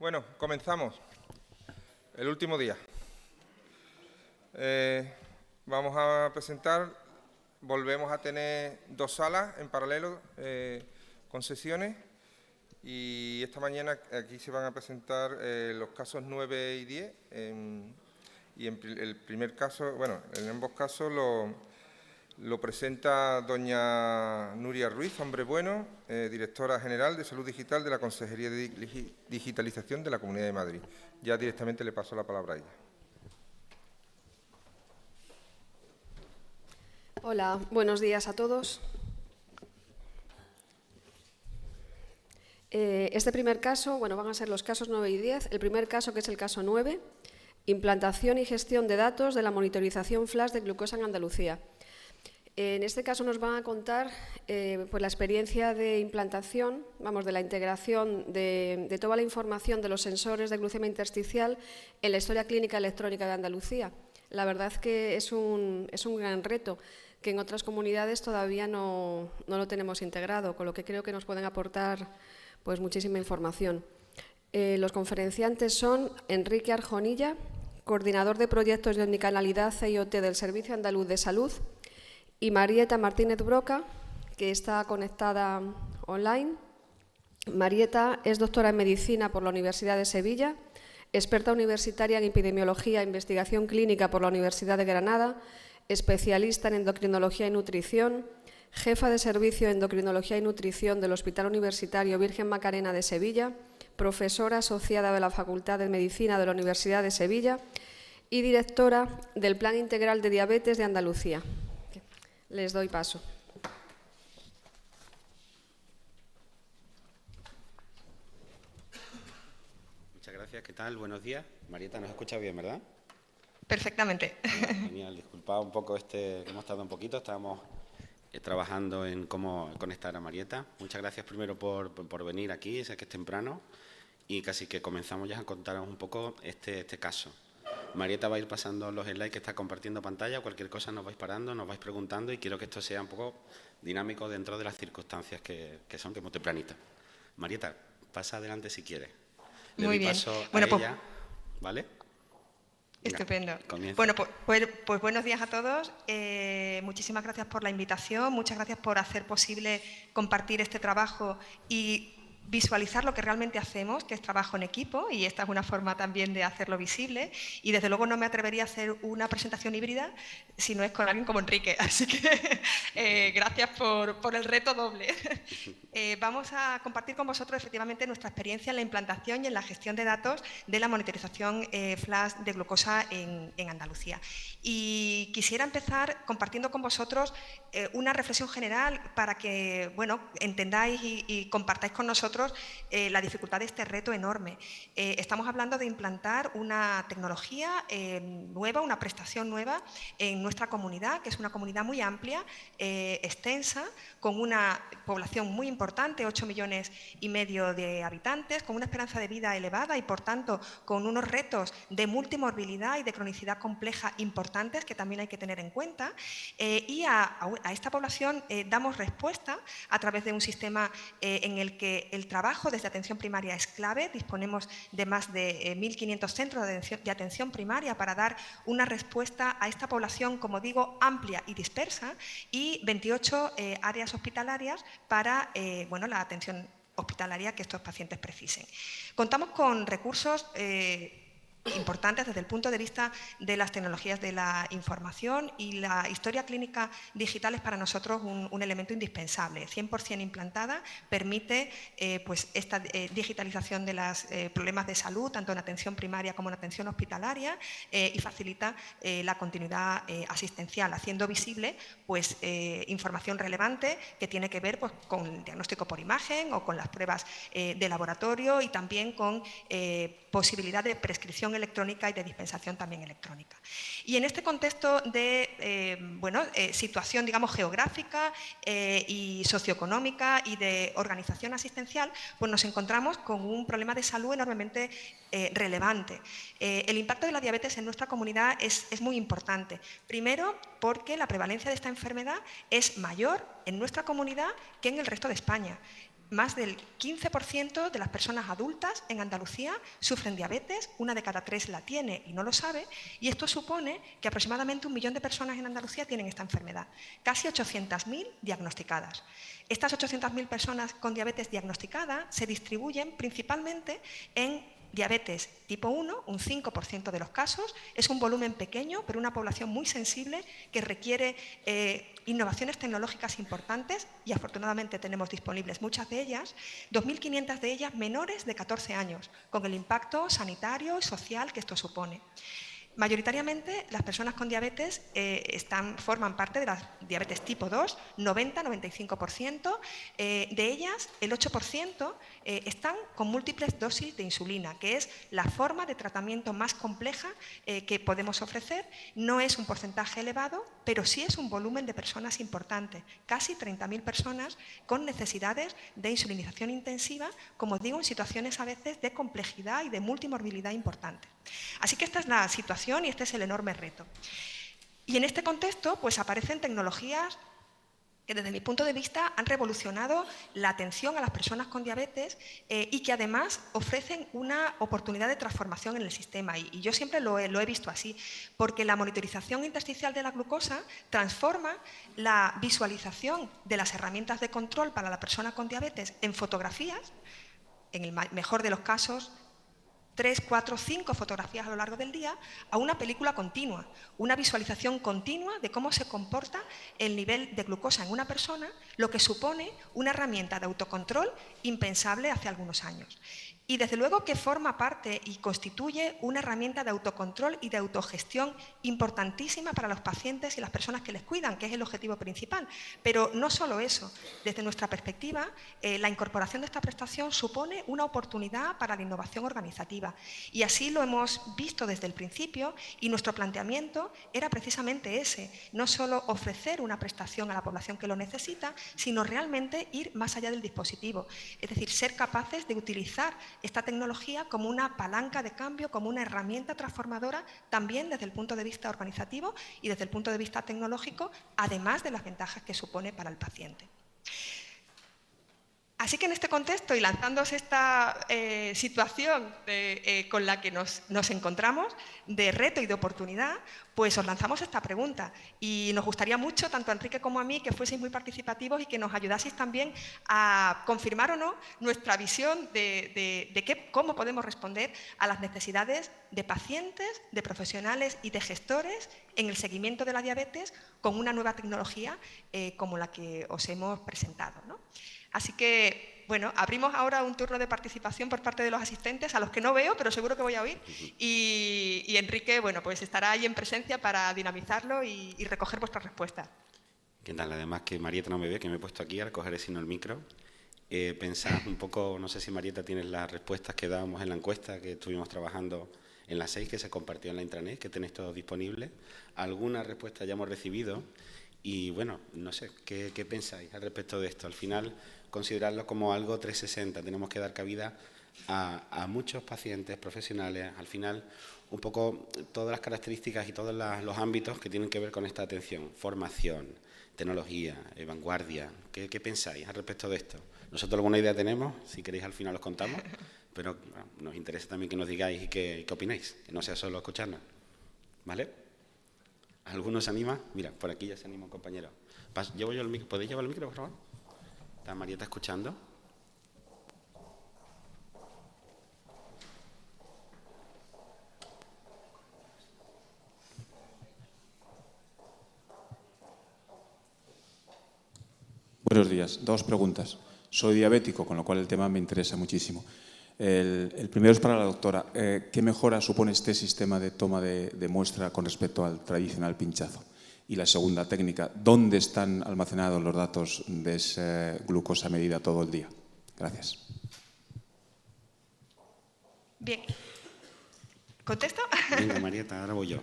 Bueno, comenzamos. El último día. Vamos a presentar, volvemos a tener dos salas en paralelo con sesiones y esta mañana aquí se van a presentar los casos 9 y 10 y en el primer caso, bueno, en ambos casos lo presenta doña Nuria Ruiz, hombre bueno, directora general de Salud Digital de la Consejería de Digitalización de la Comunidad de Madrid. Ya directamente le paso la palabra a ella. Hola, buenos días a todos. Este primer caso, bueno, van a ser los casos 9 y 10. El primer caso, que es el caso 9, implantación y gestión de datos de la monitorización flash de glucosa en Andalucía. En este caso nos van a contar pues la experiencia de implantación, de la integración de toda la información de los sensores de glucemia intersticial en la historia clínica electrónica de Andalucía. La verdad es que es un gran reto que en otras comunidades todavía no lo tenemos integrado, con lo que creo que nos pueden aportar pues muchísima información. Los conferenciantes son Enrique Arjonilla, coordinador de proyectos de omnicanalidad CIOT del Servicio Andaluz de Salud, y Marieta Martínez Broca, que está conectada online. Marieta es doctora en Medicina por la Universidad de Sevilla, experta universitaria en Epidemiología e Investigación Clínica por la Universidad de Granada, especialista en Endocrinología y Nutrición, jefa de Servicio de Endocrinología y Nutrición del Hospital Universitario Virgen Macarena de Sevilla, profesora asociada de la Facultad de Medicina de la Universidad de Sevilla y directora del Plan Integral de Diabetes de Andalucía. Les doy paso. Muchas gracias. ¿Qué tal? Buenos días. Marieta, ¿nos escucha bien, verdad? Perfectamente. Genial. Disculpad un poco hemos tardado un poquito. Estábamos trabajando en cómo conectar a Marieta. Muchas gracias primero por venir aquí. Sé que es temprano y casi que comenzamos ya a contaros un poco este caso. Marieta va a ir pasando los slides que está compartiendo pantalla. Cualquier cosa nos vais parando, nos vais preguntando y quiero que esto sea un poco dinámico dentro de las circunstancias que son, que es muy tempranito. Marieta, pasa adelante si quieres. Le Muy doy bien. paso Bueno, a ella, ¿vale? Venga, estupendo. comienza. Bueno, pues buenos días a todos. Muchísimas gracias por la invitación, muchas gracias por hacer posible compartir este trabajo y visualizar lo que realmente hacemos, que es trabajo en equipo, y esta es una forma también de hacerlo visible. Y desde luego no me atrevería a hacer una presentación híbrida si no es con alguien como Enrique. Así que gracias por el reto doble. Vamos a compartir con vosotros efectivamente nuestra experiencia en la implantación y en la gestión de datos de la monitorización flash de glucosa en Andalucía. Y quisiera empezar compartiendo con vosotros una reflexión general para que entendáis y compartáis con nosotros la dificultad de este reto enorme. Estamos hablando de implantar una tecnología nueva, una prestación nueva en nuestra comunidad, que es una comunidad muy amplia, extensa, con una población muy importante, 8,5 millones de habitantes, con una esperanza de vida elevada y, por tanto, con unos retos de multimorbilidad y de cronicidad compleja importantes que también hay que tener en cuenta. Y a esta población damos respuesta a través de un sistema en el que el trabajo desde atención primaria es clave. Disponemos de más de 1.500 centros de atención primaria para dar una respuesta a esta población, como digo, amplia y dispersa, y 28 áreas hospitalarias para la atención hospitalaria que estos pacientes precisen. Contamos con recursos importantes desde el punto de vista de las tecnologías de la información, y la historia clínica digital es para nosotros un elemento indispensable. 100% implantada, permite esta digitalización de los problemas de salud, tanto en atención primaria como en atención hospitalaria, y facilita la continuidad asistencial, haciendo visible información relevante que tiene que ver con el diagnóstico por imagen o con las pruebas de laboratorio, y también con posibilidad de prescripción electrónica y de dispensación también electrónica. Y en este contexto de situación, digamos, geográfica y socioeconómica y de organización asistencial, pues nos encontramos con un problema de salud enormemente relevante. El impacto de la diabetes en nuestra comunidad es muy importante. Primero, porque la prevalencia de esta enfermedad es mayor en nuestra comunidad que en el resto de España. más del 15% de las personas adultas en Andalucía sufren diabetes, 1 de cada 3 la tiene y no lo sabe, y esto supone que aproximadamente 1 millón de personas en Andalucía tienen esta enfermedad, casi 800.000 diagnosticadas. Estas 800.000 personas con diabetes diagnosticada se distribuyen principalmente en diabetes tipo 1, un 5% de los casos, es un volumen pequeño, pero una población muy sensible que requiere innovaciones tecnológicas importantes y afortunadamente tenemos disponibles muchas de ellas, 2.500 de ellas menores de 14 años, con el impacto sanitario y social que esto supone. Mayoritariamente, las personas con diabetes forman parte de la diabetes tipo 2, 90-95%. De ellas, el 8% están con múltiples dosis de insulina, que es la forma de tratamiento más compleja que podemos ofrecer. No es un porcentaje elevado, pero sí es un volumen de personas importante. Casi 30.000 personas con necesidades de insulinización intensiva, como digo, en situaciones a veces de complejidad y de multimorbilidad importante. Así que esta es la situación y este es el enorme reto. Y en este contexto, pues aparecen tecnologías que desde mi punto de vista han revolucionado la atención a las personas con diabetes y que además ofrecen una oportunidad de transformación en el sistema. Y yo siempre lo he visto así, porque la monitorización intersticial de la glucosa transforma la visualización de las herramientas de control para la persona con diabetes en fotografías, en el mejor de los casos, 3, 4, 5 fotografías a lo largo del día, a una película continua, una visualización continua de cómo se comporta el nivel de glucosa en una persona, lo que supone una herramienta de autocontrol impensable hace algunos años. Y desde luego que forma parte y constituye una herramienta de autocontrol y de autogestión importantísima para los pacientes y las personas que les cuidan, que es el objetivo principal. Pero no solo eso, desde nuestra perspectiva, la incorporación de esta prestación supone una oportunidad para la innovación organizativa. Y así lo hemos visto desde el principio y nuestro planteamiento era precisamente ese, no solo ofrecer una prestación a la población que lo necesita, sino realmente ir más allá del dispositivo. Es decir, ser capaces de utilizar esta tecnología como una palanca de cambio, como una herramienta transformadora, también desde el punto de vista organizativo y desde el punto de vista tecnológico, además de las ventajas que supone para el paciente. Así que en este contexto y lanzándose esta situación con la que nos encontramos, de reto y de oportunidad, pues os lanzamos esta pregunta y nos gustaría mucho, tanto a Enrique como a mí, que fueseis muy participativos y que nos ayudaseis también a confirmar o no nuestra visión de cómo podemos responder a las necesidades de pacientes, de profesionales y de gestores en el seguimiento de la diabetes con una nueva tecnología como la que os hemos presentado, ¿no? Así que, bueno, abrimos ahora un turno de participación por parte de los asistentes, a los que no veo, pero seguro que voy a oír. Y Enrique, bueno, pues estará ahí en presencia para dinamizarlo y recoger vuestras respuestas. ¿Qué tal? Además que Marieta no me ve, que me he puesto aquí a recoger sino el micro. Pensad un poco, no sé si Marieta tienes las respuestas que dábamos en la encuesta que estuvimos trabajando en las 6, que se compartió en la intranet, que tenéis todos disponibles. Alguna respuesta ya hemos recibido y, bueno, no sé, ¿qué pensáis al respecto de esto? Al final, considerarlo como algo 360. Tenemos que dar cabida a muchos pacientes profesionales. Al final, un poco todas las características y todos los ámbitos que tienen que ver con esta atención. Formación, tecnología, vanguardia. ¿Qué pensáis al respecto de esto? Nosotros alguna idea tenemos, si queréis al final os contamos, pero bueno, nos interesa también que nos digáis y qué opináis, que no sea solo escucharnos. ¿Vale? ¿Alguno se anima? Mira, por aquí ya se anima un compañero. ¿Llevo yo el micro? ¿Podéis llevar el micro, por favor? ¿Está Marieta escuchando? Buenos días. 2 preguntas. Soy diabético, con lo cual el tema me interesa muchísimo. El primero es para la doctora. ¿Qué mejora supone este sistema de toma de muestra con respecto al tradicional pinchazo? Y la segunda técnica, ¿dónde están almacenados los datos de esa glucosa medida todo el día? Gracias. Bien. ¿Contesto? Venga, Marieta, ahora voy yo.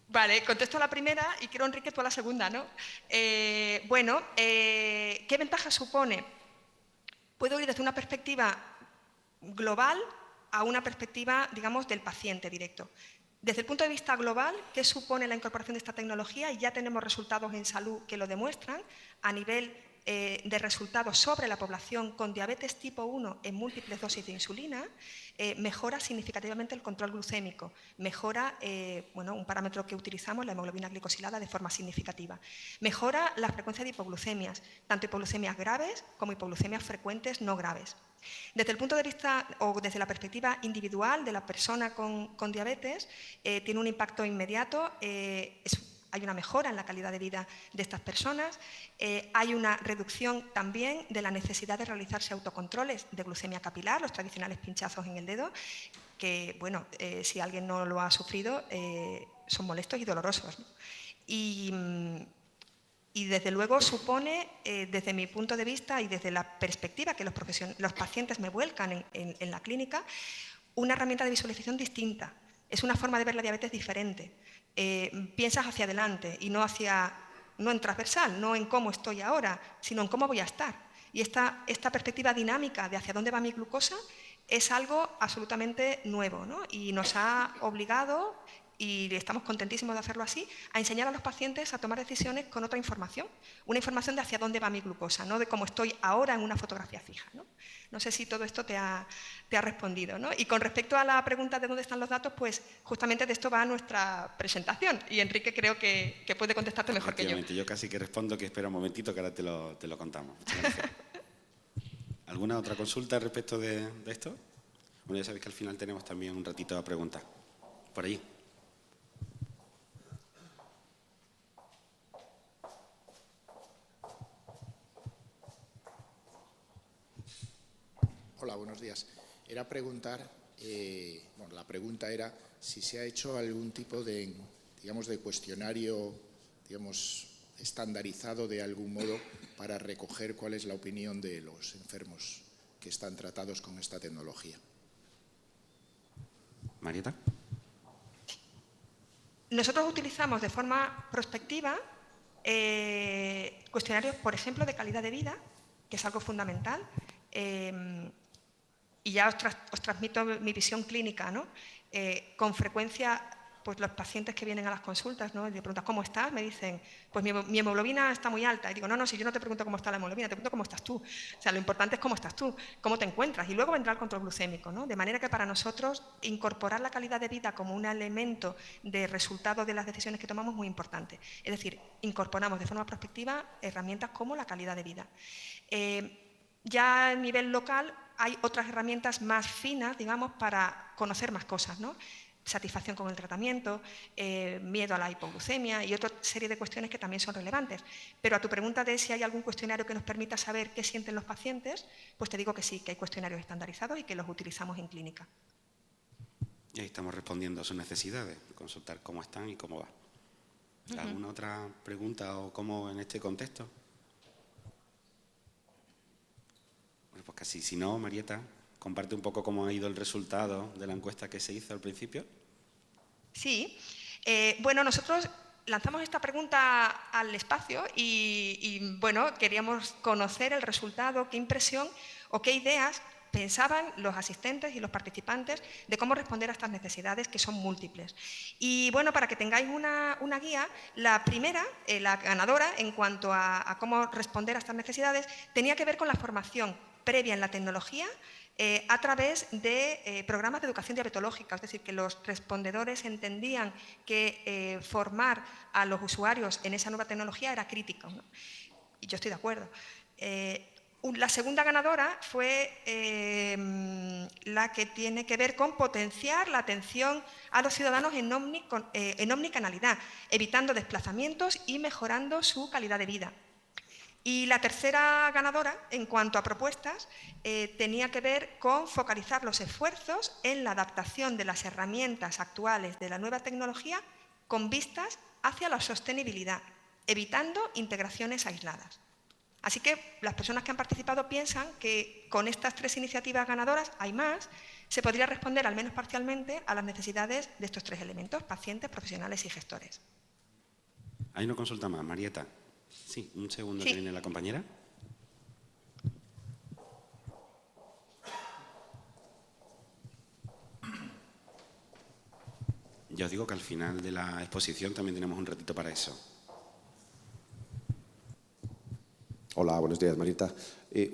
Vale, contesto a la primera y quiero, Enrique, tú a la segunda, ¿no? Bueno, ¿qué ventaja supone? Puedo ir desde una perspectiva global a una perspectiva, digamos, del paciente directo. Desde el punto de vista global, ¿qué supone la incorporación de esta tecnología? Y ya tenemos resultados en salud que lo demuestran a nivel de resultados sobre la población con diabetes tipo 1 en múltiples dosis de insulina, mejora significativamente el control glucémico, mejora un parámetro que utilizamos, la hemoglobina glicosilada, de forma significativa. Mejora la frecuencia de hipoglucemias, tanto hipoglucemias graves como hipoglucemias frecuentes no graves. Desde el punto de vista o desde la perspectiva individual de la persona con diabetes, tiene un impacto inmediato, hay una mejora en la calidad de vida de estas personas, hay una reducción también de la necesidad de realizarse autocontroles de glucemia capilar, los tradicionales pinchazos en el dedo, que, bueno, si alguien no lo ha sufrido, son molestos y dolorosos, ¿no? Y desde luego supone, desde mi punto de vista y desde la perspectiva que los pacientes me vuelcan en la clínica, una herramienta de visualización distinta. Es una forma de ver la diabetes diferente. Piensas hacia adelante y no en transversal, no en cómo estoy ahora, sino en cómo voy a estar. Y esta perspectiva dinámica de hacia dónde va mi glucosa es algo absolutamente nuevo, ¿no? Y nos ha obligado, y estamos contentísimos de hacerlo así, a enseñar a los pacientes a tomar decisiones con otra información, una información de hacia dónde va mi glucosa, no de cómo estoy ahora en una fotografía fija, ¿no? No sé si todo esto te ha respondido, ¿no? Y con respecto a la pregunta de dónde están los datos, pues justamente de esto va nuestra presentación, y Enrique creo que puede contestarte mejor que yo. Yo casi que respondo que espera un momentito que ahora te lo contamos. Muchas gracias. ¿Alguna otra consulta respecto de esto? Bueno, ya sabéis que al final tenemos también un ratito a preguntar. Por allí. Hola, buenos días. Era preguntar, la pregunta era si se ha hecho algún tipo de, de cuestionario, estandarizado de algún modo para recoger cuál es la opinión de los enfermos que están tratados con esta tecnología. Marieta. Nosotros utilizamos de forma prospectiva cuestionarios, por ejemplo, de calidad de vida, que es algo fundamental. Y ya os transmito mi visión clínica, ¿no? Con frecuencia, pues los pacientes que vienen a las consultas, ¿no? Y le preguntas, ¿cómo estás? Me dicen, pues mi hemoglobina está muy alta. Y digo, no, si yo no te pregunto cómo está la hemoglobina, te pregunto cómo estás tú. O sea, lo importante es cómo estás tú, cómo te encuentras. Y luego vendrá el control glucémico, ¿no? De manera que para nosotros incorporar la calidad de vida como un elemento de resultado de las decisiones que tomamos es muy importante. Es decir, incorporamos de forma prospectiva herramientas como la calidad de vida. Ya a nivel local hay otras herramientas más finas, digamos, para conocer más cosas, ¿no? Satisfacción con el tratamiento, miedo a la hipoglucemia y otra serie de cuestiones que también son relevantes. Pero a tu pregunta de si hay algún cuestionario que nos permita saber qué sienten los pacientes, pues te digo que sí, que hay cuestionarios estandarizados y que los utilizamos en clínica. Y ahí estamos respondiendo a sus necesidades, consultar cómo están y cómo va. ¿Alguna otra pregunta o cómo en este contexto? Bueno, pues casi, si no, Marieta, comparte un poco cómo ha ido el resultado de la encuesta que se hizo al principio. Sí, bueno, nosotros lanzamos esta pregunta al espacio y bueno, queríamos conocer el resultado, qué impresión o qué ideas pensaban los asistentes y los participantes de cómo responder a estas necesidades que son múltiples. Y bueno, para que tengáis una guía, la primera, la ganadora en cuanto a cómo responder a estas necesidades, tenía que ver con la formación previa en la tecnología a través de programas de educación diabetológica, es decir, que los respondedores entendían que formar a los usuarios en esa nueva tecnología era crítico, ¿no? Y yo estoy de acuerdo. La segunda ganadora fue la que tiene que ver con potenciar la atención a los ciudadanos en omnicanalidad, evitando desplazamientos y mejorando su calidad de vida. Y la tercera ganadora, en cuanto a propuestas, tenía que ver con focalizar los esfuerzos en la adaptación de las herramientas actuales de la nueva tecnología con vistas hacia la sostenibilidad, evitando integraciones aisladas. Así que las personas que han participado piensan que con estas tres iniciativas ganadoras, hay más, se podría responder al menos parcialmente a las necesidades de estos tres elementos, pacientes, profesionales y gestores. Hay una consulta más, Marieta. Sí, un segundo sí. Que viene la compañera. Ya os digo que al final de la exposición también tenemos un ratito para eso. Hola, buenos días, Marieta.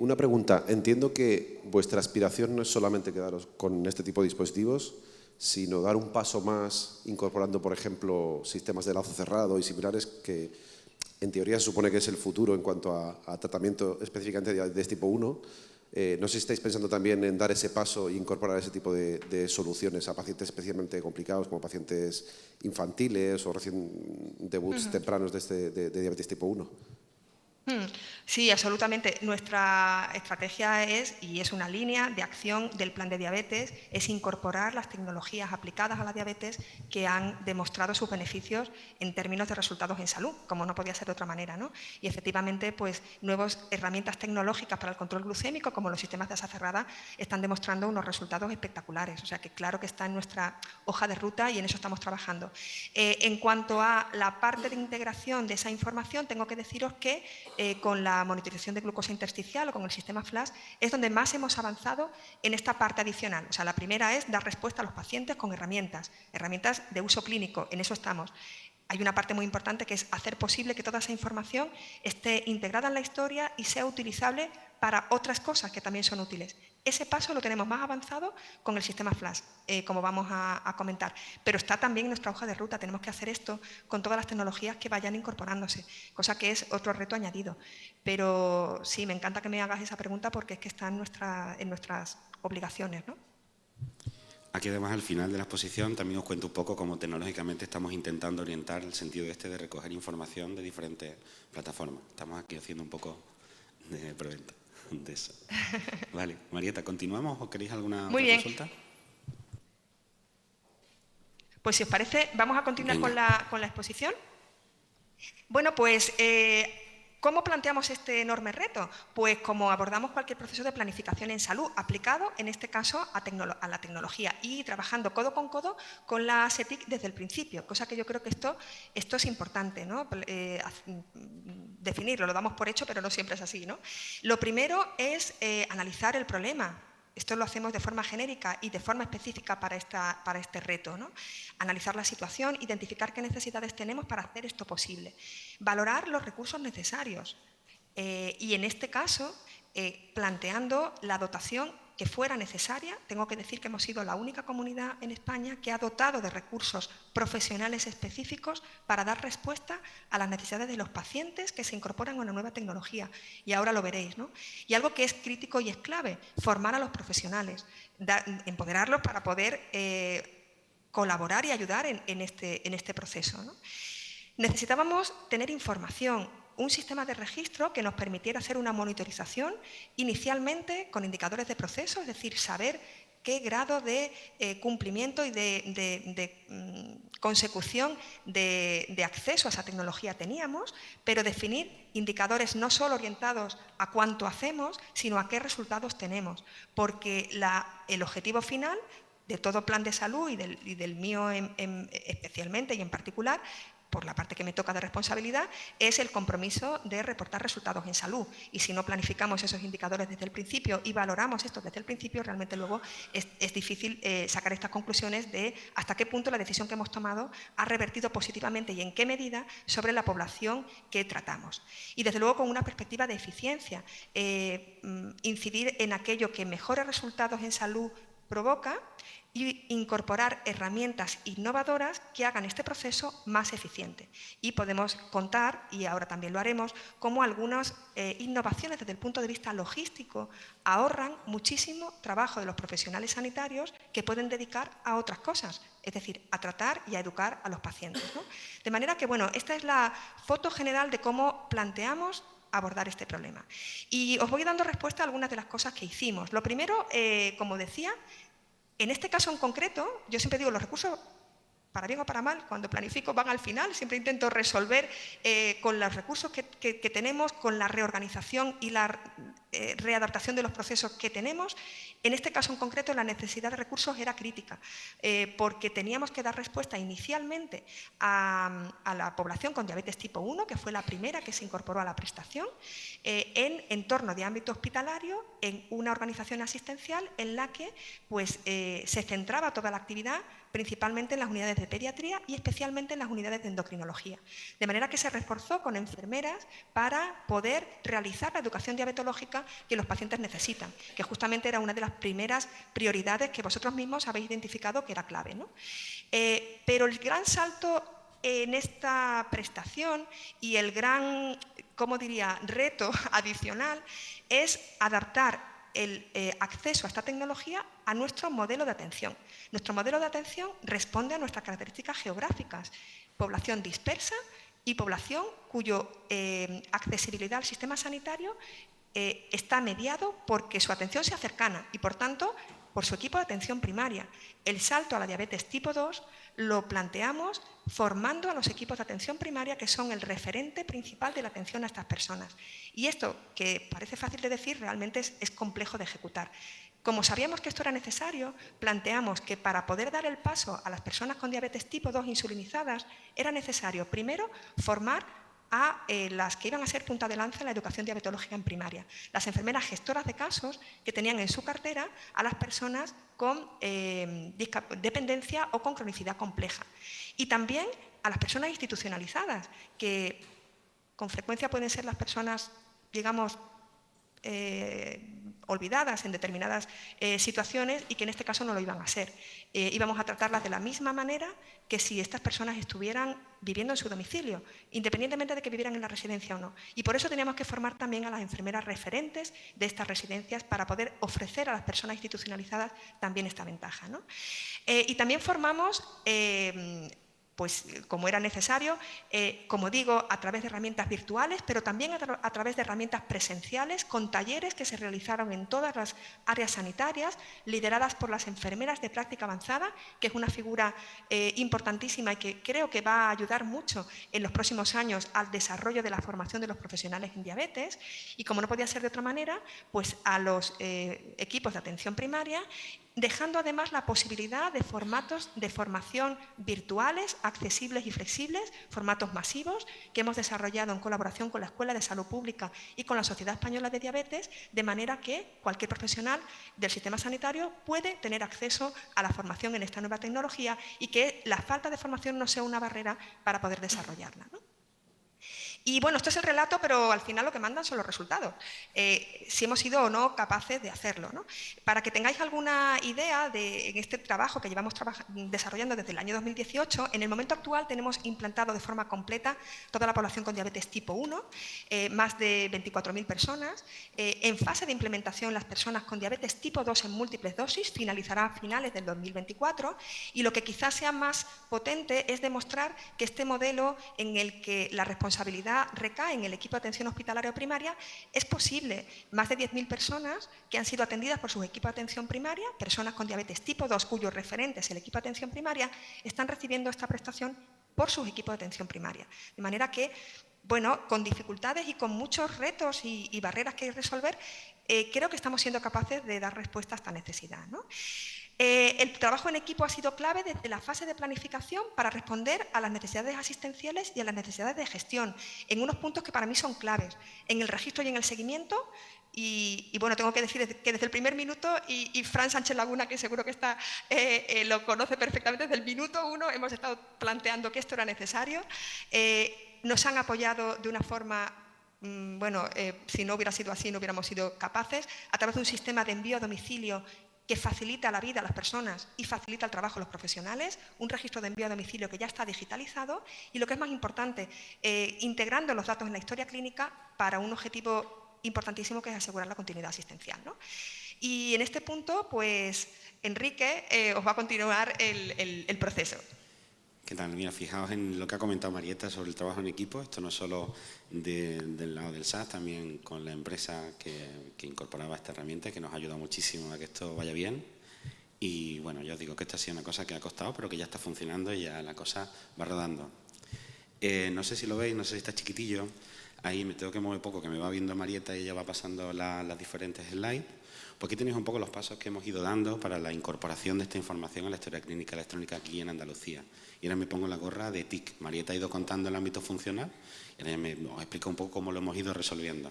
Una pregunta. Entiendo que vuestra aspiración no es solamente quedaros con este tipo de dispositivos, sino dar un paso más incorporando, por ejemplo, sistemas de lazo cerrado y similares que, en teoría, se supone que es el futuro en cuanto a tratamiento específicamente de este tipo 1. No sé si estáis pensando también en dar ese paso e incorporar ese tipo de soluciones a pacientes especialmente complicados, como pacientes infantiles o recién debuts tempranos de diabetes tipo 1. Sí, absolutamente. Nuestra estrategia es, y es una línea de acción del plan de diabetes, es incorporar las tecnologías aplicadas a la diabetes que han demostrado sus beneficios en términos de resultados en salud, como no podía ser de otra manera, ¿no? Y efectivamente, pues nuevas herramientas tecnológicas para el control glucémico, como los sistemas de asa cerrada, están demostrando unos resultados espectaculares. O sea que claro que está en nuestra hoja de ruta y en eso estamos trabajando. En cuanto a la parte de integración de esa información, tengo que deciros que con la monitorización de glucosa intersticial o con el sistema FLASH es donde más hemos avanzado en esta parte adicional. O sea, la primera es dar respuesta a los pacientes con herramientas de uso clínico, en eso estamos. Hay una parte muy importante que es hacer posible que toda esa información esté integrada en la historia y sea utilizable para otras cosas que también son útiles. Ese paso lo tenemos más avanzado con el sistema FLASH, como vamos a comentar. Pero está también en nuestra hoja de ruta. Tenemos que hacer esto con todas las tecnologías que vayan incorporándose, cosa que es otro reto añadido. Pero sí, me encanta que me hagas esa pregunta porque es que está en nuestras obligaciones, ¿no? Aquí además al final de la exposición también os cuento un poco cómo tecnológicamente estamos intentando orientar el sentido de recoger información de diferentes plataformas. Estamos aquí haciendo un poco de preventa de eso. Vale, Marieta, ¿continuamos o queréis alguna Muy otra bien. consulta? Pues si os parece, vamos a continuar con la exposición. Bueno, pues, ¿cómo planteamos este enorme reto? Pues como abordamos cualquier proceso de planificación en salud, aplicado, en este caso, a la tecnología y trabajando codo con la SETIC desde el principio, cosa que yo creo que esto es importante, ¿no? Definirlo, lo damos por hecho, pero no siempre es así, ¿no? Lo primero es analizar el problema. Esto lo hacemos de forma genérica y de forma específica para este reto, ¿no? Analizar la situación, identificar qué necesidades tenemos para hacer esto posible. Valorar los recursos necesarios y en este caso planteando la dotación que fuera necesaria. Tengo que decir que hemos sido la única comunidad en España que ha dotado de recursos profesionales específicos para dar respuesta a las necesidades de los pacientes que se incorporan a una nueva tecnología. Y ahora lo veréis, ¿no? Y algo que es crítico y es clave, formar a los profesionales, empoderarlos para poder colaborar y ayudar en este proceso, ¿no? Necesitábamos tener información, un sistema de registro que nos permitiera hacer una monitorización inicialmente con indicadores de proceso, es decir, saber qué grado de cumplimiento y de consecución de acceso a esa tecnología teníamos, pero definir indicadores no solo orientados a cuánto hacemos, sino a qué resultados tenemos, porque el objetivo final de todo plan de salud y del mío especialmente y en particular, por la parte que me toca de responsabilidad, es el compromiso de reportar resultados en salud. Y si no planificamos esos indicadores desde el principio y valoramos esto desde el principio, realmente luego es difícil sacar estas conclusiones de hasta qué punto la decisión que hemos tomado ha revertido positivamente y en qué medida sobre la población que tratamos. Y desde luego con una perspectiva de eficiencia, incidir en aquello que mejores resultados en salud provoca y incorporar herramientas innovadoras que hagan este proceso más eficiente. Y podemos contar, y ahora también lo haremos, cómo algunas innovaciones desde el punto de vista logístico ahorran muchísimo trabajo de los profesionales sanitarios que pueden dedicar a otras cosas, es decir, a tratar y a educar a los pacientes, ¿no? De manera que, bueno, esta es la foto general de cómo planteamos abordar este problema. Y os voy dando respuesta a algunas de las cosas que hicimos. Lo primero, como decía, en este caso en concreto, yo siempre digo, los recursos, para bien o para mal, cuando planifico van al final, siempre intento resolver con los recursos que tenemos, con la reorganización y la readaptación de los procesos que tenemos. En este caso en concreto la necesidad de recursos era crítica, porque teníamos que dar respuesta inicialmente a la población con diabetes tipo 1, que fue la primera que se incorporó a la prestación, en entorno de ámbito hospitalario, en una organización asistencial en la que pues, se centraba toda la actividad principalmente en las unidades de pediatría y especialmente en las unidades de endocrinología. De manera que se reforzó con enfermeras para poder realizar la educación diabetológica que los pacientes necesitan, que justamente era una de las primeras prioridades que vosotros mismos habéis identificado que era clave, ¿no? Pero el gran salto en esta prestación y el gran, ¿cómo diría?, reto adicional es adaptar el acceso a esta tecnología a nuestro modelo de atención. Nuestro modelo de atención responde a nuestras características geográficas, población dispersa y población cuya accesibilidad al sistema sanitario está mediado porque su atención sea cercana y, por tanto, por su equipo de atención primaria. El salto a la diabetes tipo 2 lo planteamos formando a los equipos de atención primaria que son el referente principal de la atención a estas personas. Y esto, que parece fácil de decir, realmente es complejo de ejecutar. Como sabíamos que esto era necesario, planteamos que para poder dar el paso a las personas con diabetes tipo 2 insulinizadas era necesario, primero, formar a las que iban a ser punta de lanza en la educación diabetológica en primaria, las enfermeras gestoras de casos que tenían en su cartera a las personas con dependencia o con cronicidad compleja. Y también a las personas institucionalizadas, que con frecuencia pueden ser las personas, digamos, olvidadas en determinadas situaciones y que en este caso no lo iban a ser. Íbamos a tratarlas de la misma manera que si estas personas estuvieran viviendo en su domicilio, independientemente de que vivieran en la residencia o no. Y por eso teníamos que formar también a las enfermeras referentes de estas residencias para poder ofrecer a las personas institucionalizadas también esta ventaja, ¿no? Y también formamos pues como era necesario, como digo, a través de herramientas virtuales, pero también a través de herramientas presenciales, con talleres que se realizaron en todas las áreas sanitarias, lideradas por las enfermeras de práctica avanzada, que es una figura importantísima y que creo que va a ayudar mucho en los próximos años al desarrollo de la formación de los profesionales en diabetes, y como no podía ser de otra manera, pues a los equipos de atención primaria, dejando además la posibilidad de formatos de formación virtuales, accesibles y flexibles, formatos masivos, que hemos desarrollado en colaboración con la Escuela de Salud Pública y con la Sociedad Española de Diabetes, de manera que cualquier profesional del sistema sanitario puede tener acceso a la formación en esta nueva tecnología y que la falta de formación no sea una barrera para poder desarrollarla, ¿no? Y bueno, esto es el relato, pero al final lo que mandan son los resultados, si hemos sido o no capaces de hacerlo, ¿no? Para que tengáis alguna idea de en este trabajo que llevamos desarrollando desde el año 2018, en el momento actual tenemos implantado de forma completa toda la población con diabetes tipo 1, más de 24.000 personas. En fase de implementación, las personas con diabetes tipo 2 en múltiples dosis finalizará a finales del 2024, y lo que quizás sea más potente es demostrar que este modelo en el que la responsabilidad recae en el equipo de atención hospitalaria primaria es posible. Más de 10.000 personas que han sido atendidas por sus equipos de atención primaria, personas con diabetes tipo 2 cuyos referentes el equipo de atención primaria, están recibiendo esta prestación por sus equipos de atención primaria. De manera que, bueno, con dificultades y con muchos retos y barreras que resolver, creo que estamos siendo capaces de dar respuesta a esta necesidad, ¿no? El trabajo en equipo ha sido clave desde la fase de planificación para responder a las necesidades asistenciales y a las necesidades de gestión, en unos puntos que para mí son claves, en el registro y en el seguimiento. Y bueno, tengo que decir que desde el primer minuto, y Fran Sánchez Laguna, que seguro que está, lo conoce perfectamente, desde el minuto 1 hemos estado planteando que esto era necesario. Nos han apoyado de una forma, bueno, si no hubiera sido así no hubiéramos sido capaces, a través de un sistema de envío a domicilio que facilita la vida a las personas y facilita el trabajo a los profesionales, un registro de envío a domicilio que ya está digitalizado y, lo que es más importante, integrando los datos en la historia clínica para un objetivo importantísimo que es asegurar la continuidad asistencial, ¿no? Y en este punto, pues, Enrique os va a continuar el proceso. ¿Qué tal? Mira, fijaos en lo que ha comentado Marieta sobre el trabajo en equipo. Esto no solo del lado del SAS, también con la empresa que incorporaba esta herramienta, que nos ha ayudado muchísimo a que esto vaya bien. Y bueno, yo os digo que esta ha sido una cosa que ha costado, pero que ya está funcionando y ya la cosa va rodando. No sé si lo veis, no sé si está chiquitillo. Ahí me tengo que mover poco, que me va viendo Marieta y ella va pasando las diferentes slides. Pues aquí tenéis un poco los pasos que hemos ido dando para la incorporación de esta información a la historia clínica electrónica aquí en Andalucía. Y ahora me pongo la gorra de TIC. Marieta ha ido contando el ámbito funcional y ahora os explico un poco cómo lo hemos ido resolviendo.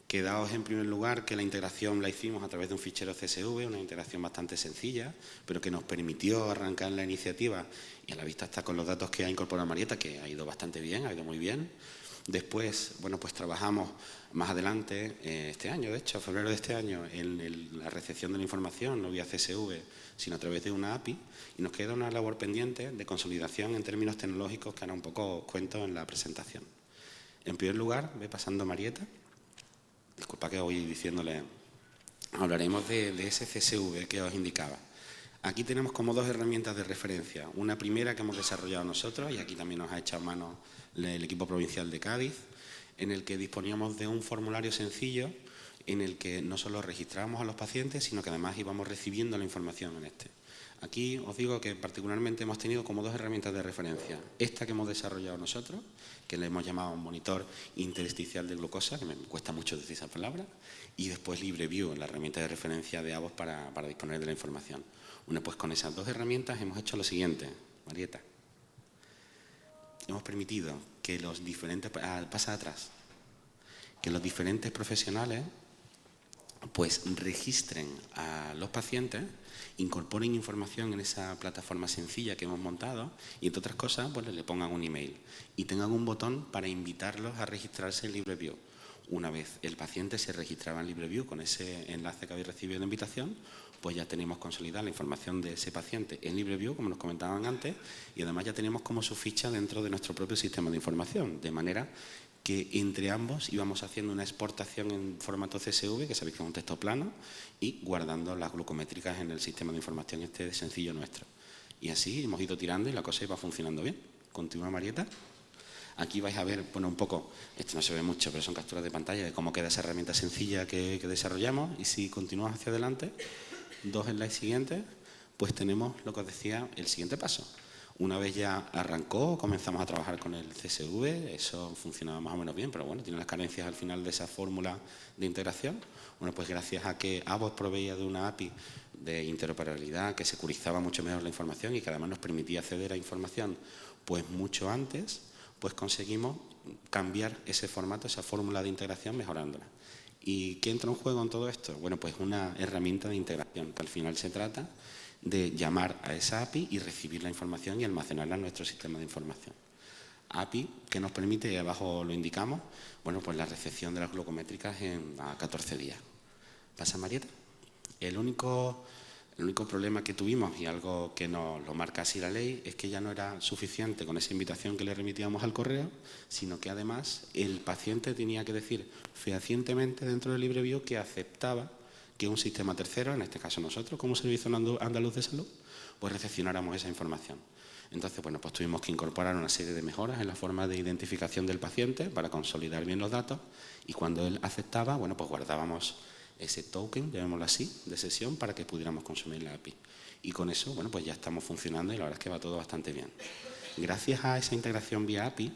Quedaos en primer lugar que la integración la hicimos a través de un fichero CSV, una integración bastante sencilla, pero que nos permitió arrancar la iniciativa y a la vista está con los datos que ha incorporado Marieta, que ha ido bastante bien, ha ido muy bien. Después, bueno, pues trabajamos más adelante, este año, de hecho, a febrero de este año, en la recepción de la información, no vía CSV, sino a través de una API, y nos queda una labor pendiente de consolidación en términos tecnológicos que ahora un poco os cuento en la presentación. En primer lugar, ve pasando Marieta. Disculpa que voy diciéndole, hablaremos de ese CSV que os indicaba. Aquí tenemos como dos herramientas de referencia. Una primera que hemos desarrollado nosotros, y aquí también nos ha echado mano el equipo provincial de Cádiz, en el que disponíamos de un formulario sencillo en el que no solo registrábamos a los pacientes, sino que además íbamos recibiendo la información en este. Aquí os digo que particularmente hemos tenido como dos herramientas de referencia. Esta que hemos desarrollado nosotros, que le hemos llamado un monitor intersticial de glucosa, que me cuesta mucho decir esa palabra, y después LibreView, la herramienta de referencia de AVOS para disponer de la información. Bueno, pues con esas dos herramientas hemos hecho lo siguiente, Marieta. Hemos permitido que los diferentes, pasa atrás, que los diferentes profesionales pues registren a los pacientes, incorporen información en esa plataforma sencilla que hemos montado y, entre otras cosas, pues le pongan un email y tengan un botón para invitarlos a registrarse en LibreView. Una vez el paciente se registraba en LibreView con ese enlace que habéis recibido de invitación, pues ya tenemos consolidada la información de ese paciente en LibreView, como nos comentaban antes, y además ya tenemos como su ficha dentro de nuestro propio sistema de información, de manera que entre ambos íbamos haciendo una exportación en formato CSV, que sabéis que es un texto plano, y guardando las glucométricas en el sistema de información este sencillo nuestro. Y así hemos ido tirando y la cosa iba funcionando bien. Continúa, Marieta. Aquí vais a ver, bueno, un poco, esto no se ve mucho, pero son capturas de pantalla de cómo queda esa herramienta sencilla que desarrollamos. Y si continuamos hacia adelante, dos slides siguientes, pues tenemos lo que os decía, el siguiente paso. Una vez ya arrancó, comenzamos a trabajar con el CSV, eso funcionaba más o menos bien, pero bueno, tiene las carencias al final de esa fórmula de integración. Bueno, pues gracias a que AVOS proveía de una API de interoperabilidad que securizaba mucho mejor la información y que además nos permitía acceder a información pues mucho antes, pues conseguimos cambiar ese formato, esa fórmula de integración, mejorándola. ¿Y qué entra en juego en todo esto? Bueno, pues una herramienta de integración, que al final se trata de llamar a esa API y recibir la información y almacenarla en nuestro sistema de información. API que nos permite, y abajo lo indicamos, bueno, pues la recepción de las glucométricas a 14 días. ¿Pasa, Marieta? El único problema que tuvimos, y algo que nos lo marca así la ley, es que ya no era suficiente con esa invitación que le remitíamos al correo, sino que además el paciente tenía que decir fehacientemente dentro del LibreView que aceptaba que un sistema tercero, en este caso nosotros, como Servicio Andaluz de Salud, pues recepcionáramos esa información. Entonces, bueno, pues tuvimos que incorporar una serie de mejoras en la forma de identificación del paciente para consolidar bien los datos y cuando él aceptaba, bueno, pues guardábamos ese token, llamémoslo así, de sesión para que pudiéramos consumir la API. Y con eso, bueno, pues ya estamos funcionando y la verdad es que va todo bastante bien. Gracias a esa integración vía API,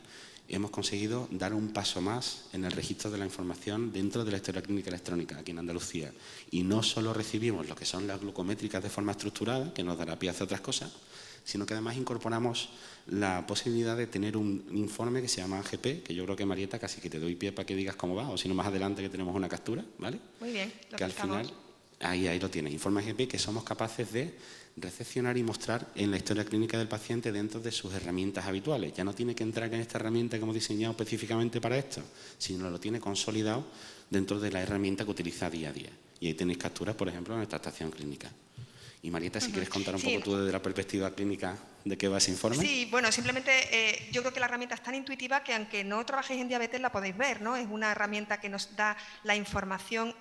hemos conseguido dar un paso más en el registro de la información dentro de la historia clínica electrónica aquí en Andalucía. Y no solo recibimos lo que son las glucométricas de forma estructurada, que nos dará pie a hacer otras cosas, sino que además incorporamos la posibilidad de tener un informe que se llama AGP, que yo creo que, Marieta, casi que te doy pie para que digas cómo va, o si no más adelante que tenemos una captura, ¿vale? Muy bien, lo que al final, ahí lo tienes, informe AGP que somos capaces de recepcionar y mostrar en la historia clínica del paciente dentro de sus herramientas habituales. Ya no tiene que entrar en esta herramienta que hemos diseñado específicamente para esto, sino lo tiene consolidado dentro de la herramienta que utiliza día a día. Y ahí tenéis capturas, por ejemplo, en nuestra estación clínica. Y Marieta, si quieres contar un poco tú desde la perspectiva clínica de qué va ese informe. Sí, bueno, simplemente yo creo que la herramienta es tan intuitiva que aunque no trabajéis en diabetes la podéis ver, ¿no? Es una herramienta que nos da la información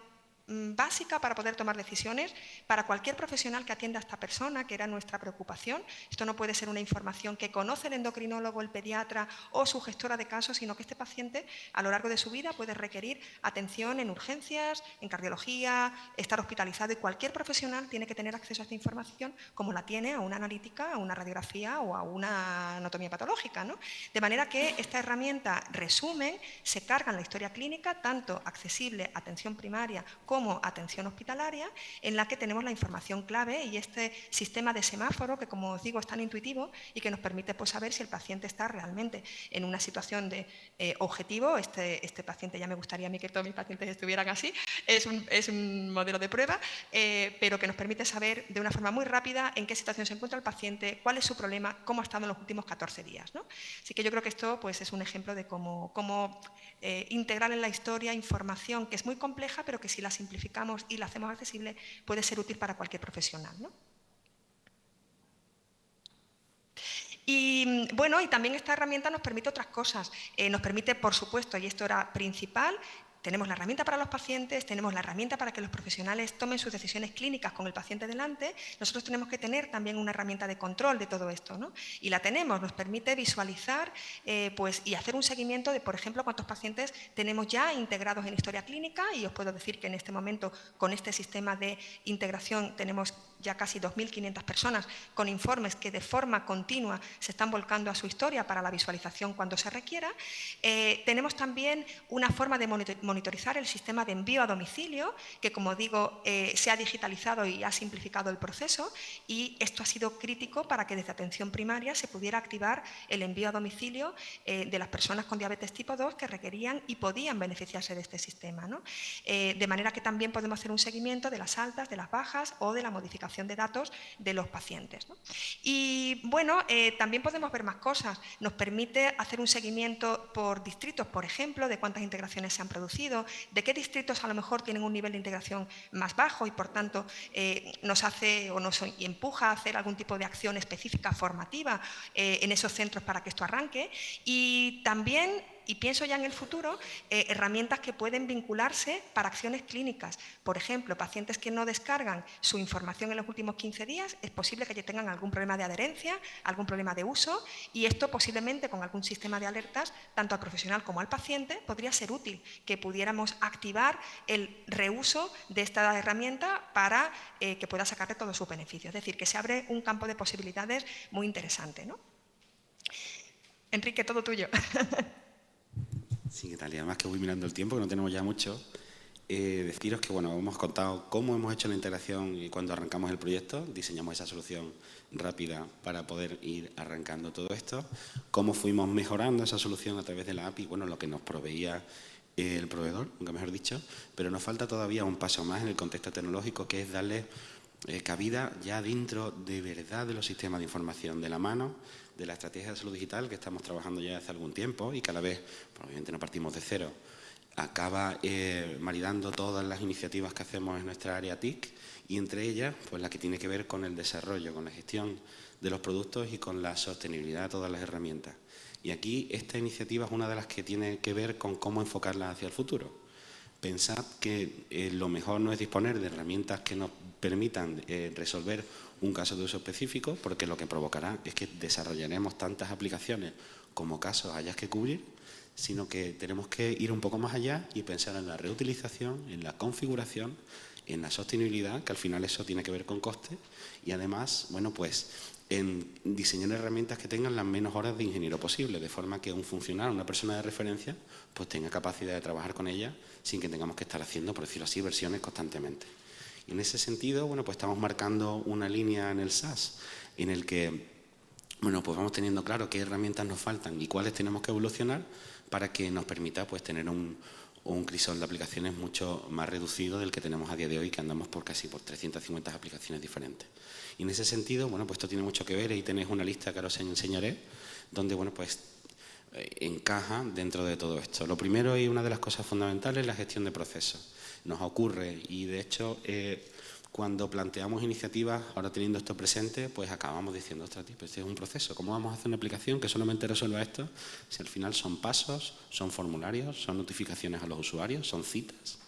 básica para poder tomar decisiones para cualquier profesional que atienda a esta persona, que era nuestra preocupación. Esto no puede ser una información que conoce el endocrinólogo, el pediatra o su gestora de casos, sino que este paciente a lo largo de su vida puede requerir atención en urgencias, en cardiología, estar hospitalizado, y cualquier profesional tiene que tener acceso a esta información como la tiene a una analítica, a una radiografía o a una anatomía patológica, ¿no? De manera que esta herramienta resumen, se carga en la historia clínica, tanto accesible a atención primaria como atención hospitalaria, en la que tenemos la información clave y este sistema de semáforo que, como os digo, es tan intuitivo y que nos permite pues, saber si el paciente está realmente en una situación de objetivo. Este paciente, ya me gustaría a mí que todos mis pacientes estuvieran así, es un modelo de prueba, pero que nos permite saber de una forma muy rápida en qué situación se encuentra el paciente, cuál es su problema, cómo ha estado en los últimos 14 días, ¿no? Así que yo creo que esto pues, es un ejemplo de cómo integrar en la historia información que es muy compleja, pero que si la simplificamos y la hacemos accesible puede ser útil para cualquier profesional, ¿no? Y bueno, y también esta herramienta nos permite otras cosas. Nos permite, por supuesto, y esto era principal, tenemos la herramienta para los pacientes, tenemos la herramienta para que los profesionales tomen sus decisiones clínicas con el paciente delante. Nosotros tenemos que tener también una herramienta de control de todo esto, ¿no? Y la tenemos, nos permite visualizar pues, y hacer un seguimiento de, por ejemplo, cuántos pacientes tenemos ya integrados en historia clínica, y os puedo decir que en este momento, con este sistema de integración, tenemos ya casi 2.500 personas con informes que de forma continua se están volcando a su historia para la visualización cuando se requiera. Tenemos también una forma de monitorizar el sistema de envío a domicilio, que como digo, se ha digitalizado y ha simplificado el proceso, y esto ha sido crítico para que desde atención primaria se pudiera activar el envío a domicilio de las personas con diabetes tipo 2 que requerían y podían beneficiarse de este sistema, ¿no? De manera que también podemos hacer un seguimiento de las altas, de las bajas o de la modificación de datos de los pacientes, ¿no? Y bueno, también podemos ver más cosas. Nos permite hacer un seguimiento por distritos, por ejemplo, de cuántas integraciones se han producido, de qué distritos a lo mejor tienen un nivel de integración más bajo y por tanto nos hace o nos empuja a hacer algún tipo de acción específica formativa en esos centros para que esto arranque. Y también, y pienso ya en el futuro, herramientas que pueden vincularse para acciones clínicas. Por ejemplo, pacientes que no descargan su información en los últimos 15 días, es posible que tengan algún problema de adherencia, algún problema de uso, y esto posiblemente con algún sistema de alertas, tanto al profesional como al paciente, podría ser útil, que pudiéramos activar el reuso de esta herramienta para que pueda sacarle todos sus beneficios. Es decir, que se abre un campo de posibilidades muy interesante, ¿no? Enrique, todo tuyo. Sí, ¿qué tal? Y además que voy mirando el tiempo, que no tenemos ya mucho. Deciros que, bueno, hemos contado cómo hemos hecho la integración y cuando arrancamos el proyecto, diseñamos esa solución rápida para poder ir arrancando todo esto, cómo fuimos mejorando esa solución a través de la API, bueno, lo que nos proveía el proveedor, nunca mejor dicho, pero nos falta todavía un paso más en el contexto tecnológico, que es darle cabida ya dentro de verdad de los sistemas de información, de la mano de la estrategia de salud digital que estamos trabajando ya hace algún tiempo y cada vez, probablemente no partimos de cero, acaba maridando todas las iniciativas que hacemos en nuestra área TIC, y entre ellas pues la que tiene que ver con el desarrollo, con la gestión de los productos y con la sostenibilidad de todas las herramientas. Y aquí esta iniciativa es una de las que tiene que ver con cómo enfocarla hacia el futuro. Pensad que lo mejor no es disponer de herramientas que nos permitan resolver un caso de uso específico, porque lo que provocará es que desarrollaremos tantas aplicaciones como casos hayas que cubrir, sino que tenemos que ir un poco más allá y pensar en la reutilización, en la configuración, en la sostenibilidad, que al final eso tiene que ver con coste, y además, bueno, pues en diseñar herramientas que tengan las menos horas de ingeniero posible, de forma que un funcionario, una persona de referencia, pues tenga capacidad de trabajar con ella sin que tengamos que estar haciendo, por decirlo así, versiones constantemente. Y en ese sentido, bueno, pues estamos marcando una línea en el SaaS en el que, bueno, pues vamos teniendo claro qué herramientas nos faltan y cuáles tenemos que evolucionar para que nos permita pues tener un crisol de aplicaciones mucho más reducido del que tenemos a día de hoy, que andamos por casi por 350 aplicaciones diferentes. Y en ese sentido, bueno, pues esto tiene mucho que ver, ahí tenéis una lista que ahora os enseñaré, donde, bueno, pues encaja dentro de todo esto. Lo primero y una de las cosas fundamentales es la gestión de procesos. Nos ocurre y, de hecho, cuando planteamos iniciativas, ahora teniendo esto presente, pues acabamos diciendo, ostras, tío, pues este es un proceso. ¿Cómo vamos a hacer una aplicación que solamente resuelva esto? Si al final son pasos, son formularios, son notificaciones a los usuarios, son citas.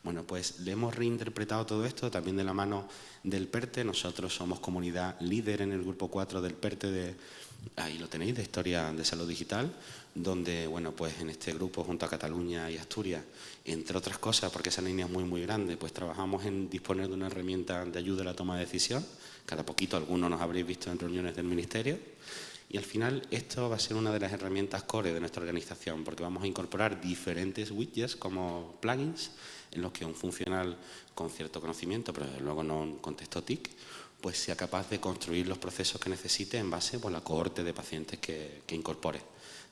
Bueno, pues le hemos reinterpretado todo esto también de la mano del PERTE. Nosotros somos comunidad líder en el grupo 4 del PERTE, ahí lo tenéis, de Historia de Salud Digital, donde, bueno, pues en este grupo, junto a Cataluña y Asturias, entre otras cosas, porque esa línea es muy, muy grande, pues trabajamos en disponer de una herramienta de ayuda a la toma de decisión. Cada poquito algunos nos habréis visto en reuniones del Ministerio. Y al final esto va a ser una de las herramientas core de nuestra organización, porque vamos a incorporar diferentes widgets como plugins, en los que un funcional con cierto conocimiento, pero luego no en contexto TIC, pues sea capaz de construir los procesos que necesite en base a la cohorte de pacientes que incorpore.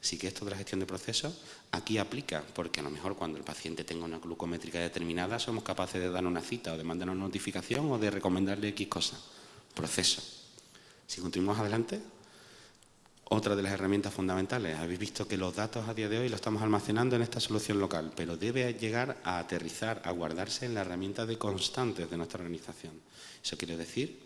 Así que esto de la gestión de procesos aquí aplica, porque a lo mejor cuando el paciente tenga una glucométrica determinada somos capaces de dar una cita o de mandar una notificación o de recomendarle X cosa. Proceso. Si continuamos adelante, otra de las herramientas fundamentales. Habéis visto que los datos a día de hoy los estamos almacenando en esta solución local, pero debe llegar a aterrizar, a guardarse en la herramienta de constantes de nuestra organización. Eso quiere decir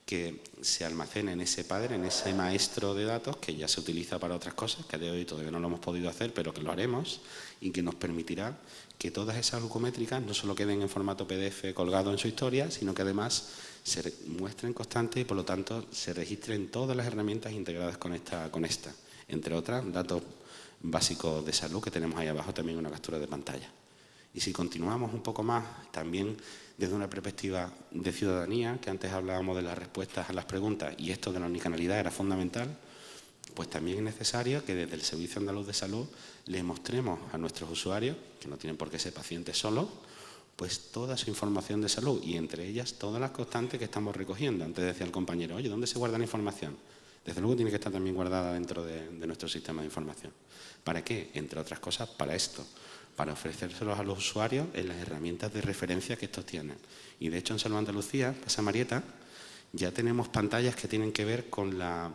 que se almacene en ese padre, en ese maestro de datos, que ya se utiliza para otras cosas, que a día de hoy todavía no lo hemos podido hacer, pero que lo haremos, y que nos permitirá que todas esas glucométricas no solo queden en formato PDF colgado en su historia, sino que además se muestren constantes y, por lo tanto, se registren todas las herramientas integradas con esta. Entre otras, datos básicos de salud, que tenemos ahí abajo también una captura de pantalla. Y si continuamos un poco más, también desde una perspectiva de ciudadanía, que antes hablábamos de las respuestas a las preguntas, y esto de la unicanalidad era fundamental, pues también es necesario que desde el Servicio Andaluz de Salud le mostremos a nuestros usuarios, que no tienen por qué ser pacientes solos, pues toda su información de salud, y entre ellas todas las constantes que estamos recogiendo. Antes decía el compañero, oye, ¿dónde se guarda la información? Desde luego tiene que estar también guardada dentro de nuestro sistema de información. ¿Para qué? Entre otras cosas, para esto, para ofrecérselos a los usuarios en las herramientas de referencia que estos tienen. Y de hecho en Salud Andalucía, pasa Marieta, ya tenemos pantallas que tienen que ver con la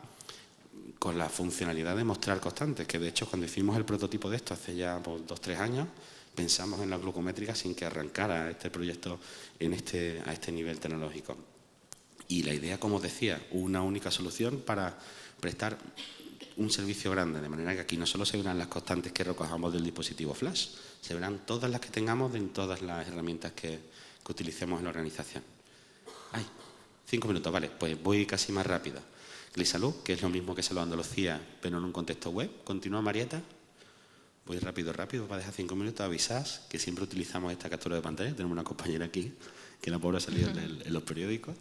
funcionalidad de mostrar constantes, que de hecho cuando hicimos el prototipo de esto hace ya 2 o 3 años, pensamos en la glucométrica sin que arrancara este proyecto a este nivel tecnológico. Y la idea, como os decía, una única solución para prestar un servicio grande, de manera que aquí no solo se verán las constantes que recojamos del dispositivo flash, se verán todas las que tengamos en todas las herramientas que utilicemos en la organización. 5 minutos, vale, pues voy casi más rápido. Glisalud, que es lo mismo que Salud Andalucía, pero en un contexto web. Continúa, Marieta. Voy rápido, para dejar 5 minutos. Avisás que siempre utilizamos esta captura de pantalla. Tenemos una compañera aquí, que la pobre ha salido en los periódicos.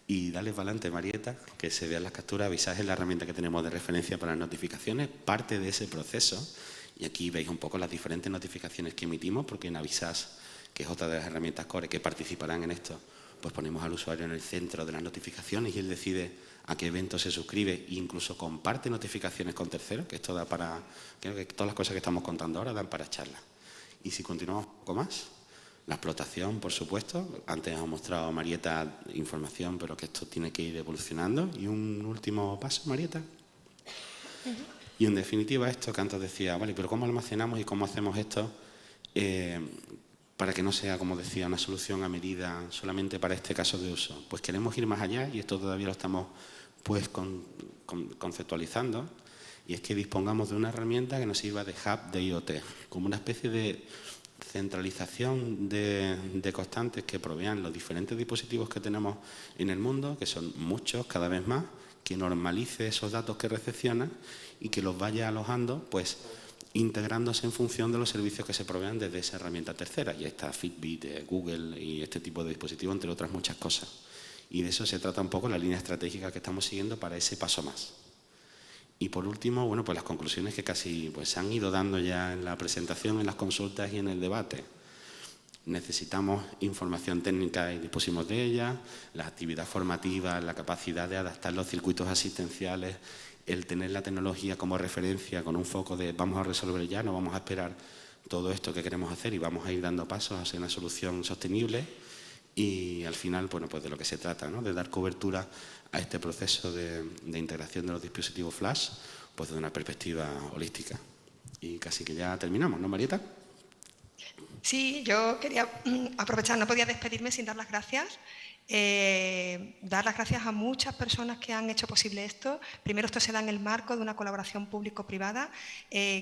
Y dale para adelante, Marieta, que se vean las capturas. Avisás es la herramienta que tenemos de referencia para las notificaciones, parte de ese proceso. Y aquí veis un poco las diferentes notificaciones que emitimos, porque en Avisás, que es otra de las herramientas core que participarán en esto, pues ponemos al usuario en el centro de las notificaciones y él decide a qué evento se suscribe e incluso comparte notificaciones con terceros, que esto da para... Creo que todas las cosas que estamos contando ahora dan para charla. Y si continuamos un poco más, la explotación, por supuesto. Antes ha mostrado Marieta información, pero que esto tiene que ir evolucionando. Y un último paso, Marieta. Y en definitiva esto que antes decía, vale, pero ¿cómo almacenamos y cómo hacemos esto para que no sea, como decía, una solución a medida solamente para este caso de uso? Pues queremos ir más allá y esto todavía lo estamos pues conceptualizando, y es que dispongamos de una herramienta que nos sirva de hub de IoT, como una especie de centralización de constantes que provean los diferentes dispositivos que tenemos en el mundo, que son muchos, cada vez más, que normalice esos datos que recepciona y que los vaya alojando, pues integrándose en función de los servicios que se provean desde esa herramienta tercera. Y está Fitbit, Google y este tipo de dispositivos, entre otras muchas cosas. Y de eso se trata un poco la línea estratégica que estamos siguiendo para ese paso más. Y por último, bueno, pues las conclusiones que casi pues, se han ido dando ya en la presentación, en las consultas y en el debate. Necesitamos información técnica y dispusimos de ella, la actividad formativa, la capacidad de adaptar los circuitos asistenciales, el tener la tecnología como referencia con un foco de vamos a resolver ya, no vamos a esperar todo esto que queremos hacer y vamos a ir dando pasos hacia una solución sostenible. Y al final, bueno, pues de lo que se trata, ¿no? De dar cobertura a este proceso de integración de los dispositivos flash, pues desde una perspectiva holística. Y casi que ya terminamos, ¿no, Marieta? Sí, yo quería aprovechar, no podía despedirme sin dar las gracias. Dar las gracias a muchas personas que han hecho posible esto. Primero, esto se da en el marco de una colaboración público-privada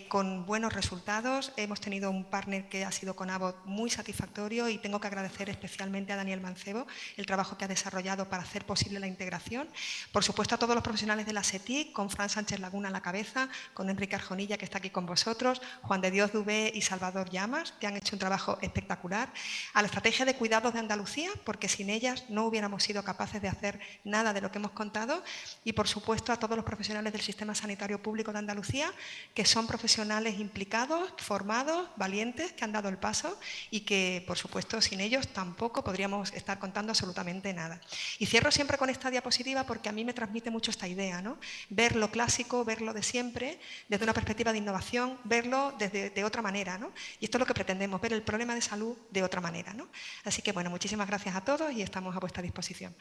con buenos resultados. Hemos tenido un partner que ha sido con Abbott muy satisfactorio y tengo que agradecer especialmente a Daniel Mancebo el trabajo que ha desarrollado para hacer posible la integración. Por supuesto, a todos los profesionales de la SETIC, con Fran Sánchez Laguna a la cabeza, con Enrique Arjonilla, que está aquí con vosotros, Juan de Dios Dubé y Salvador Llamas, que han hecho un trabajo espectacular. A la Estrategia de Cuidados de Andalucía, porque sin ellas no hubiéramos sido capaces de hacer nada de lo que hemos contado, y por supuesto a todos los profesionales del Sistema Sanitario Público de Andalucía, que son profesionales implicados, formados, valientes, que han dado el paso y que por supuesto sin ellos tampoco podríamos estar contando absolutamente nada. Y cierro siempre con esta diapositiva porque a mí me transmite mucho esta idea, ¿no? Ver lo clásico, ver lo de siempre, desde una perspectiva de innovación, verlo de otra manera, ¿no? Y esto es lo que pretendemos, ver el problema de salud de otra manera, ¿no? Así que bueno, muchísimas gracias a todos y estamos a vuestra disposición.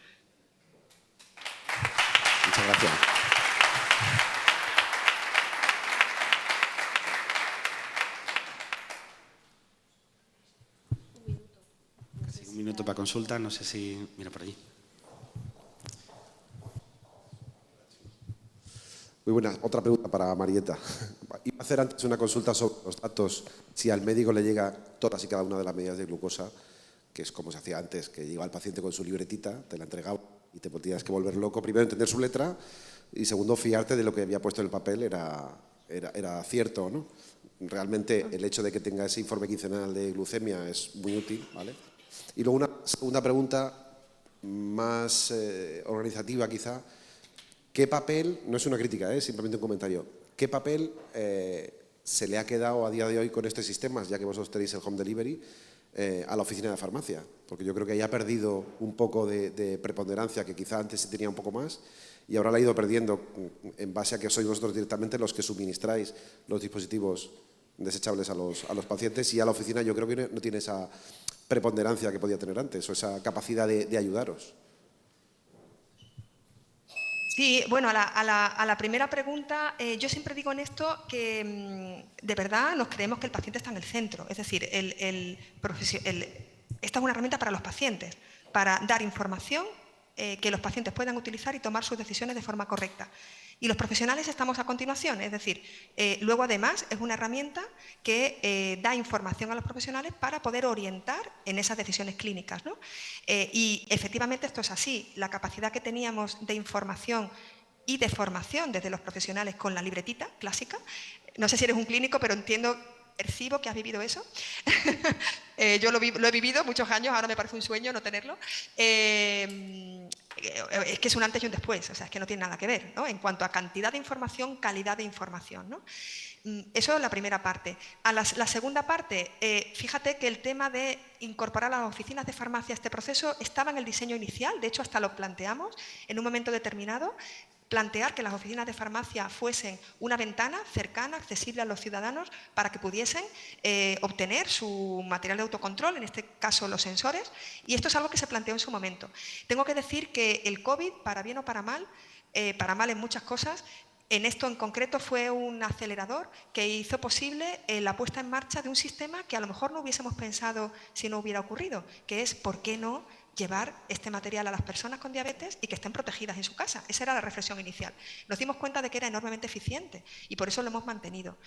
Muchas gracias. Casi un minuto para consulta, no sé si... Mira por allí. Muy buena. Otra pregunta para Marieta. Iba a hacer antes una consulta sobre los datos, si al médico le llega todas y cada una de las medidas de glucosa, que es como se hacía antes, que llegaba el paciente con su libretita, te la entregaba y te tenías que volver loco. Primero, entender su letra y segundo, fiarte de lo que había puesto en el papel era cierto, ¿no? Realmente el hecho de que tenga ese informe quincenal de glucemia es muy útil, ¿vale? Y luego una segunda pregunta más organizativa quizá. ¿Qué papel, no es una crítica, simplemente un comentario, qué papel se le ha quedado a día de hoy con estos sistemas, ya que vosotros tenéis el home delivery, a la oficina de farmacia? Porque yo creo que ahí ha perdido un poco de preponderancia, que quizá antes sí tenía un poco más, y ahora la ha ido perdiendo en base a que sois vosotros directamente los que suministráis los dispositivos desechables a los pacientes, y a la oficina yo creo que no tiene esa preponderancia que podía tener antes, o esa capacidad de ayudaros. Sí, bueno, a la primera pregunta, yo siempre digo en esto que de verdad nos creemos que el paciente está en el centro. Es decir, esta es una herramienta para los pacientes, para dar información que los pacientes puedan utilizar y tomar sus decisiones de forma correcta. Y los profesionales estamos a continuación, es decir, luego además es una herramienta que da información a los profesionales para poder orientar en esas decisiones clínicas, ¿no? Y efectivamente esto es así, la capacidad que teníamos de información y de formación desde los profesionales con la libretita clásica, no sé si eres un clínico, pero percibo que has vivido eso. Yo lo he vivido muchos años, ahora me parece un sueño no tenerlo. Es que es un antes y un después, o sea, es que no tiene nada que ver, ¿no? En cuanto a cantidad de información, calidad de información, ¿no? Eso es la primera parte. La segunda parte, fíjate que el tema de incorporar a las oficinas de farmacia a este proceso estaba en el diseño inicial, de hecho hasta lo planteamos en un momento determinado, plantear que las oficinas de farmacia fuesen una ventana cercana, accesible a los ciudadanos para que pudiesen obtener su material de autocontrol, en este caso los sensores, y esto es algo que se planteó en su momento. Tengo que decir que el COVID, para bien o para mal en muchas cosas, en esto en concreto fue un acelerador que hizo posible la puesta en marcha de un sistema que a lo mejor no hubiésemos pensado si no hubiera ocurrido, que es ¿por qué no llevar este material a las personas con diabetes y que estén protegidas en su casa? Esa era la reflexión inicial. Nos dimos cuenta de que era enormemente eficiente y por eso lo hemos mantenido.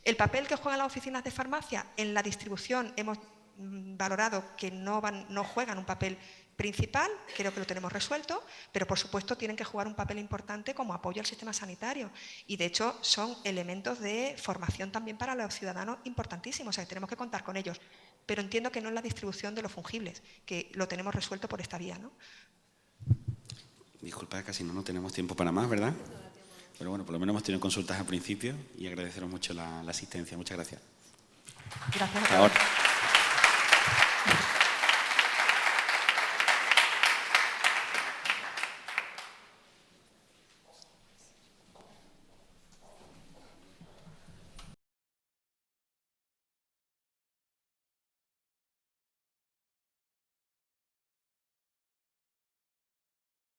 El papel que juegan las oficinas de farmacia en la distribución hemos valorado que no juegan un papel principal, creo que lo tenemos resuelto, pero por supuesto tienen que jugar un papel importante como apoyo al sistema sanitario y de hecho son elementos de formación también para los ciudadanos importantísimos, o sea que tenemos que contar con ellos, pero entiendo que no en la distribución de los fungibles, que lo tenemos resuelto por esta vía, ¿no? Disculpa, casi no tenemos tiempo para más, ¿verdad? Pero bueno, por lo menos hemos tenido consultas al principio y agradeceros mucho la asistencia. Muchas gracias. Gracias a todos. Hasta ahora.